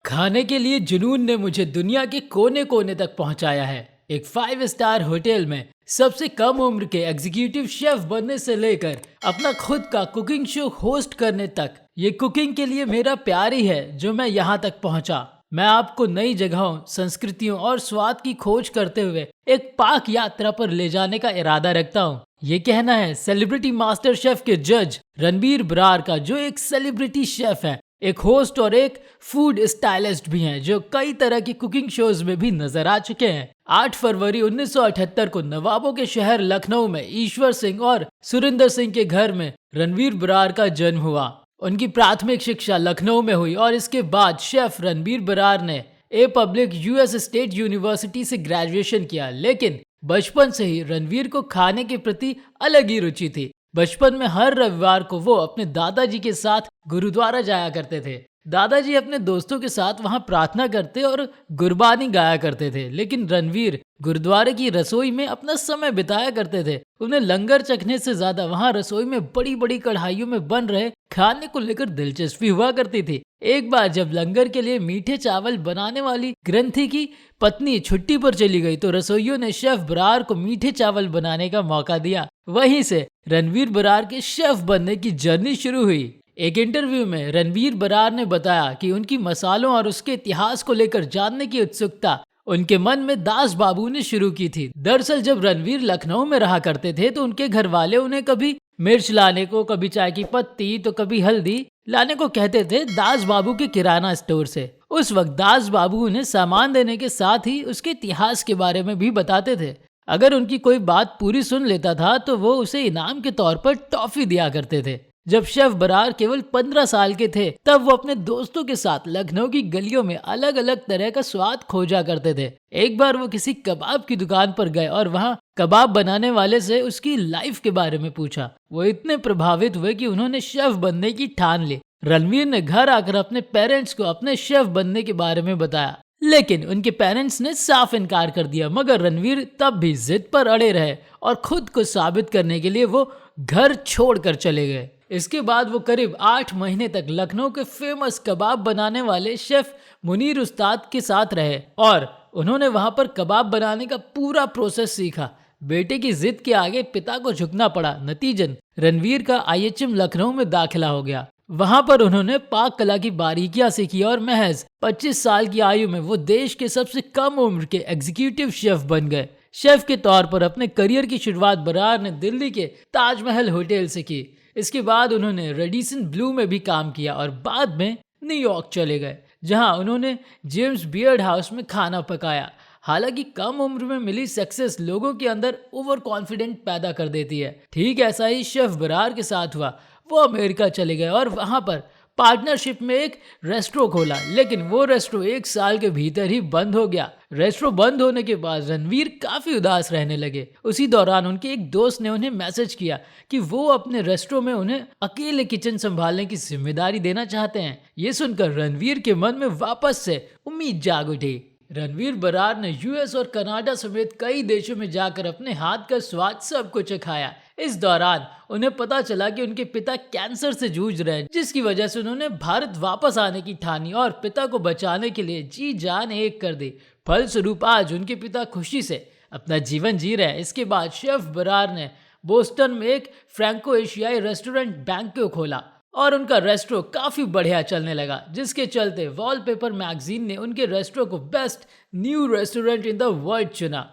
खाने के लिए जुनून ने मुझे दुनिया के कोने कोने तक पहुंचाया है। एक 5 स्टार होटल में सबसे कम उम्र के एग्जीक्यूटिव शेफ बनने से लेकर अपना खुद का कुकिंग शो होस्ट करने तक, ये कुकिंग के लिए मेरा प्यार ही है जो मैं यहाँ तक पहुंचा। मैं आपको नई जगहों, संस्कृतियों और स्वाद की खोज करते हुए एक पाक यात्रा पर ले जाने का इरादा रखता हूँ। ये कहना है सेलिब्रिटी मास्टर शेफ के जज रणबीर बरार का, जो एक सेलिब्रिटी शेफ है, एक होस्ट और एक फूड स्टाइलिस्ट भी हैं, जो कई तरह की कुकिंग शोज में भी नजर आ चुके हैं। 8 फरवरी 1978 को नवाबों के शहर लखनऊ में ईश्वर सिंह और सुरिंदर सिंह के घर में रणबीर बरार का जन्म हुआ। उनकी प्राथमिक शिक्षा लखनऊ में हुई और इसके बाद शेफ रणबीर बरार ने a public US state university से ग्रेजुएशन किया। लेकिन बचपन से ही रणवीर को खाने के प्रति अलग ही रुचि थी। बचपन में हर रविवार को वो अपने दादाजी के साथ गुरुद्वारा जाया करते थे। दादाजी अपने दोस्तों के साथ वहां प्रार्थना करते और गुरबानी गाया करते थे, लेकिन रणवीर गुरुद्वारे की रसोई में अपना समय बिताया करते थे। उन्हें लंगर चखने से ज्यादा वहां रसोई में बड़ी बड़ी कढ़ाइयों में बन रहे खाने को लेकर दिलचस्पी हुआ करती थी। एक बार जब लंगर के लिए मीठे चावल बनाने वाली ग्रंथी की पत्नी छुट्टी पर चली गई तो रसोइयों ने शेफ बरार को मीठे चावल बनाने का मौका दिया। वहीं से रणवीर बरार के शेफ बनने की जर्नी शुरू हुई। एक इंटरव्यू में रणवीर बरार ने बताया कि उनकी मसालों और उसके इतिहास को लेकर जानने की उत्सुकता उनके मन में दास बाबू ने शुरू की थी। दरअसल जब रणवीर लखनऊ में रहा करते थे तो उनके घर वाले उन्हें कभी मिर्च लाने को, कभी चाय की पत्ती, तो कभी हल्दी लाने को कहते थे दास बाबू के किराना स्टोर से। उस वक्त दास बाबू उन्हें सामान देने के साथ ही उसके इतिहास के बारे में भी बताते थे। अगर उनकी कोई बात पूरी सुन लेता था तो वो उसे इनाम के तौर पर टॉफी दिया करते थे। जब शेफ बरार केवल 15 साल के थे तब वो अपने दोस्तों के साथ लखनऊ की गलियों में अलग अलग तरह का स्वाद खोजा करते थे। एक बार वो किसी कबाब की दुकान पर गए और वहाँ कबाब बनाने वाले से उसकी लाइफ के बारे में पूछा। वो इतने प्रभावित हुए कि उन्होंने शेफ बनने की ठान ली। रणवीर ने घर आकर अपने पेरेंट्स को अपने शेफ बनने के बारे में बताया, लेकिन उनके पेरेंट्स ने साफ इनकार कर दिया। मगर रणवीर तब भी जिद पर अड़े रहे और खुद को साबित करने के लिए वो घर छोड़कर चले गए। इसके बाद वो करीब 8 महीने तक लखनऊ के फेमस कबाब बनाने वाले शेफ मुनीर उस्ताद के साथ रहे और उन्होंने वहां पर कबाब बनाने का पूरा प्रोसेस सीखा। बेटे की जिद के आगे पिता को झुकना पड़ा। नतीजन रणवीर का IHM लखनऊ में दाखिला हो गया। वहां पर उन्होंने पाक कला की बारीकियां सीखी और महज 25 साल की आयु में वो देश के सबसे कम उम्र के एग्जीक्यूटिव शेफ बन गए। शेफ के तौर पर अपने करियर की शुरुआत बरार ने दिल्ली के ताजमहल होटल से की। इसके बाद उन्होंने रेडिसन ब्लू में भी काम किया और बाद में न्यूयॉर्क चले गए, जहां उन्होंने जेम्स बियर्ड हाउस में खाना पकाया। हालांकि कम उम्र में मिली सक्सेस लोगों के अंदर ओवर कॉन्फिडेंट पैदा कर देती है। ठीक ऐसा ही शेफ बरार के साथ हुआ। वो अमेरिका चले गए और वहां पर पार्टनरशिप में एक रेस्टोरेंट खोला, लेकिन वो रेस्टोरेंट 1 साल के भीतर ही बंद हो गया। रेस्टोरेंट बंद होने के बाद रणवीर काफी उदास रहने लगे। उसी दौरान उनके एक दोस्त ने उन्हें मैसेज किया कि वो अपने रेस्टोरेंट में उन्हें अकेले किचन संभालने की जिम्मेदारी देना चाहते हैं। ये सुनकर रणवीर के मन में वापस से उम्मीद जाग उठी। रणवीर बरार ने यूएस और कनाडा समेत कई देशों में जाकर अपने हाथ का स्वाद सबको चखाया। इस दौरान उन्हें पता चला कि उनके पिता कैंसर से जूझ रहे हैं, जिसकी वजह से उन्होंने भारत वापस आने की ठानी और पिता को बचाने के लिए जी जान एक कर दी। फलस्वरूप आज उनके पिता खुशी से अपना जीवन जी रहे हैं। इसके बाद शेफ बरार ने बोस्टन में एक फ्रैंको एशियाई रेस्टोरेंट बैंक्वे खोला और उनका रेस्टोरेंट काफी बढ़िया चलने लगा, जिसके चलते वॉलपेपर मैगजीन ने उनके रेस्टोरेंट को best new restaurant in the world चुना।